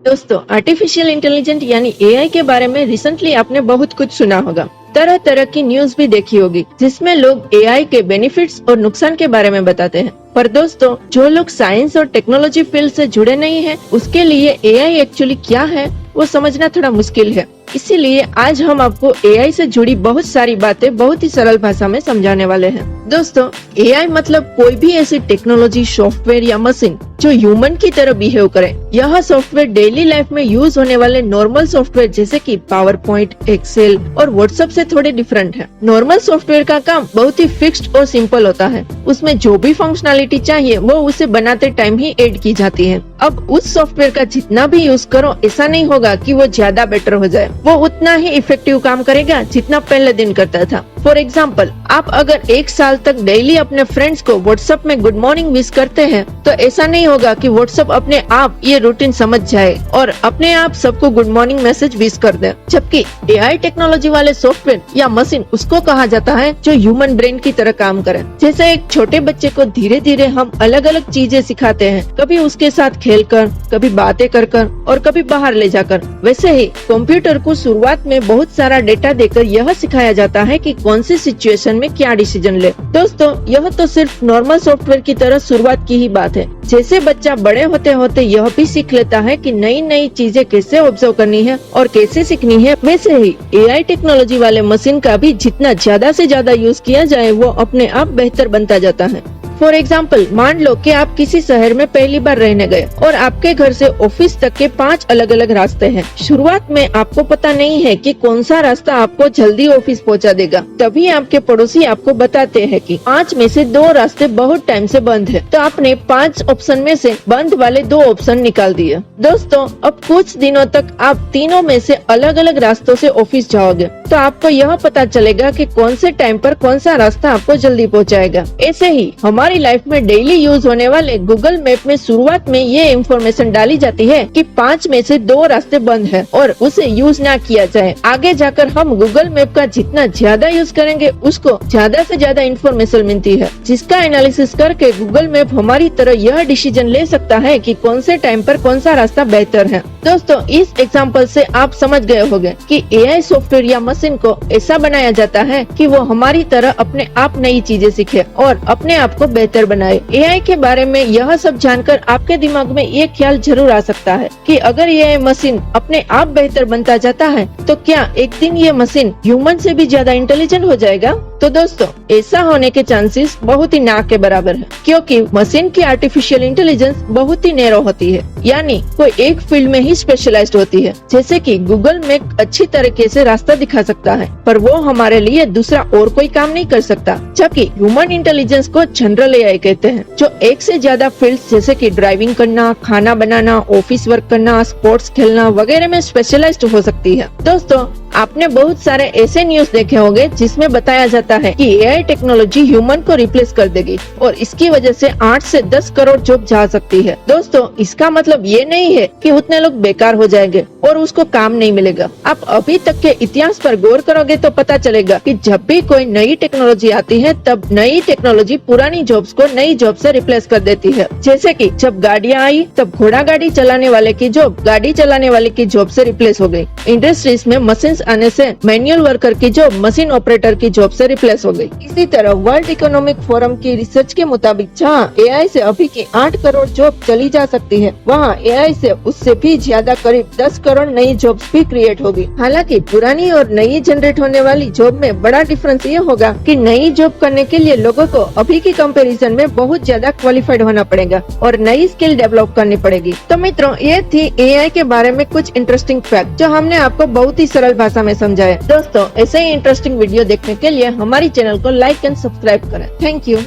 दोस्तों, artificial intelligence यानी AI के बारे में रिसेंटली आपने बहुत कुछ सुना होगा। तरह तरह की न्यूज भी देखी होगी जिसमें लोग एआई के बेनिफिट्स और नुकसान के बारे में बताते हैं। पर दोस्तों, जो लोग साइंस और टेक्नोलॉजी फील्ड से जुड़े नहीं हैं, उसके लिए एआई एक्चुअली क्या है वो समझना थोड़ा मुश्किल है। इसीलिए आज हम आपको एआई से जुड़ी बहुत सारी बातें बहुत ही सरल भाषा में समझाने वाले हैं। दोस्तों, एआई मतलब कोई भी ऐसी टेक्नोलॉजी, सॉफ्टवेयर या मशीन जो ह्यूमन की तरह बिहेव करे। यह सॉफ्टवेयर डेली लाइफ में यूज होने वाले नॉर्मल सॉफ्टवेयर जैसे कि पावर पॉइंट, एक्सेल और व्हाट्सएप से थोड़े डिफरेंट है। नॉर्मल सॉफ्टवेयर का काम बहुत ही फिक्स्ड और सिंपल होता है। उसमें जो भी फंक्शनैलिटी चाहिए वो उसे बनाते टाइम ही ऐड की जाती है। अब उस सॉफ्टवेयर का जितना भी यूज करो, ऐसा नहीं होगा कि वो ज्यादा बेटर हो जाए। वो उतना ही इफेक्टिव काम करेगा जितना पहले दिन करता था। फॉर एग्जाम्पल, आप अगर 1 साल तक डेली अपने फ्रेंड्स को व्हाट्सएप में गुड मॉर्निंग विश करते हैं, तो ऐसा नहीं होगा कि व्हाट्सएप अपने आप ये रूटीन समझ जाए और अपने आप सबको गुड मॉर्निंग मैसेज विश कर दे। जबकि एआई टेक्नोलॉजी वाले सॉफ्टवेयर या मशीन उसको कहा जाता है जो ह्यूमन ब्रेन की तरह काम करे। जैसे एक छोटे बच्चे को धीरे धीरे हम अलग अलग चीजें सिखाते हैं, कभी उसके साथ खेलकर, कभी बातें कर और कभी बाहर ले जाकर, वैसे ही कंप्यूटर को शुरुआत में बहुत सारा डेटा देकर यह सिखाया जाता है कि कौन सी सिचुएशन में क्या डिसीजन ले। दोस्तों, यह तो सिर्फ नॉर्मल सॉफ्टवेयर की तरह शुरुआत की ही बात है। जैसे बच्चा बड़े होते होते यह भी सीख लेता है कि नई नई चीजें कैसे ऑब्जर्व करनी है और कैसे सीखनी है, वैसे ही एआई टेक्नोलॉजी वाले मशीन का भी जितना ज्यादा से ज्यादा यूज किया जाए वो अपने आप बेहतर बनता जाता है। फॉर एग्जाम्पल, मान लो कि आप किसी शहर में पहली बार रहने गए और आपके घर से ऑफिस तक के 5 अलग अलग रास्ते हैं। शुरुआत में आपको पता नहीं है कि कौन सा रास्ता आपको जल्दी ऑफिस पहुंचा देगा। तभी आपके पड़ोसी आपको बताते हैं कि 5 में से 2 रास्ते बहुत टाइम से बंद है। तो आपने 5 ऑप्शन में से बंद वाले 2 ऑप्शन निकाल दिए। दोस्तों, अब कुछ दिनों तक आप तीनों में से अलग अलग रास्तों से ऑफिस जाओगे, तो आपको यह पता चलेगा कि कौन से टाइम पर कौन सा रास्ता आपको जल्दी पहुंचाएगा। ऐसे ही हमारी लाइफ में डेली यूज होने वाले गूगल मैप में शुरुआत में ये इन्फॉर्मेशन डाली जाती है कि 5 में से 2 रास्ते बंद हैं और उसे यूज ना किया जाए। आगे जाकर हम गूगल मैप का जितना ज्यादा यूज करेंगे, उसको ज्यादा से ज्यादा इन्फॉर्मेशन मिलती है, जिसका एनालिसिस करके गूगल मैप हमारी तरह यह डिसीजन ले सकता है कि कौन से टाइम पर कौन सा रास्ता बेहतर है। दोस्तों, इस एग्जाम्पल से आप समझ गए होंगे कि एआई सॉफ्टवेयर या मशीन को ऐसा बनाया जाता है कि वो हमारी तरह अपने आप नई चीजें सीखे और अपने आप को बेहतर बनाए। एआई के बारे में यह सब जानकर आपके दिमाग में ये ख्याल जरूर आ सकता है कि अगर ये मशीन अपने आप बेहतर बनता जाता है, तो क्या एक दिन ये मशीन ह्यूमन से भी ज्यादा इंटेलिजेंट हो जाएगा? तो दोस्तों, ऐसा होने के चांसेस बहुत ही ना के बराबर है, क्योंकि मशीन की आर्टिफिशियल इंटेलिजेंस बहुत ही नैरो होती है, यानी कोई एक फील्ड में ही स्पेशलाइज्ड होती है। जैसे कि गूगल मैप अच्छी तरीके से रास्ता दिखा सकता है, पर वो हमारे लिए दूसरा और कोई काम नहीं कर सकता। जबकि ह्यूमन इंटेलिजेंस को जनरल एआई कहते हैं, जो एक से ज्यादा फील्ड्स जैसे कि ड्राइविंग करना, खाना बनाना, ऑफिस वर्क करना, स्पोर्ट्स खेलना वगैरह में स्पेशलाइज्ड हो सकती है। दोस्तों, आपने बहुत सारे ऐसे न्यूज देखे होंगे जिसमें बताया जाता है कि एआई टेक्नोलॉजी ह्यूमन को रिप्लेस कर देगी और इसकी वजह से 8 से 10 करोड़ जॉब जा सकती है। दोस्तों, इसका मतलब ये नहीं है कि उतने लोग बेकार हो जाएंगे और उसको काम नहीं मिलेगा। आप अभी तक के इतिहास पर गौर करोगे तो पता चलेगा कि जब भी कोई नई टेक्नोलॉजी आती है, तब नई टेक्नोलॉजी पुरानी जॉब्स को नई जॉब से रिप्लेस कर देती है। जैसे कि जब गाड़ियाँ आई, तब घोड़ा गाड़ी चलाने वाले की जॉब गाड़ी चलाने वाले की जॉब से रिप्लेस हो गई। इंडस्ट्रीज में मशीन आने से मैनुअल वर्कर की जॉब मशीन ऑपरेटर की जॉब से रिप्लेस हो गई। इसी तरह वर्ल्ड इकोनॉमिक फोरम की रिसर्च के मुताबिक जहाँ एआई से अभी की 8 करोड़ जॉब चली जा सकती है, वहाँ एआई से उससे भी ज्यादा करीब 10 करोड़ नई जॉब्स भी क्रिएट होगी। हालांकि पुरानी और नई जनरेट होने वाली जॉब में बड़ा डिफरेंस ये होगा कि नई जॉब करने के लिए लोगों को अभी की कंपैरिजन में बहुत ज्यादा क्वालिफाइड होना पड़ेगा और नई स्किल डेवलप करनी पड़ेगी। तो मित्रों, ये थी एआई के बारे में कुछ इंटरेस्टिंग फैक्ट जो हमने आपको बहुत ही सरल भाषा में समझाया। दोस्तों, ऐसे ही इंटरेस्टिंग वीडियो देखने के लिए हमारी चैनल को लाइक एंड सब्सक्राइब करें। Thank you.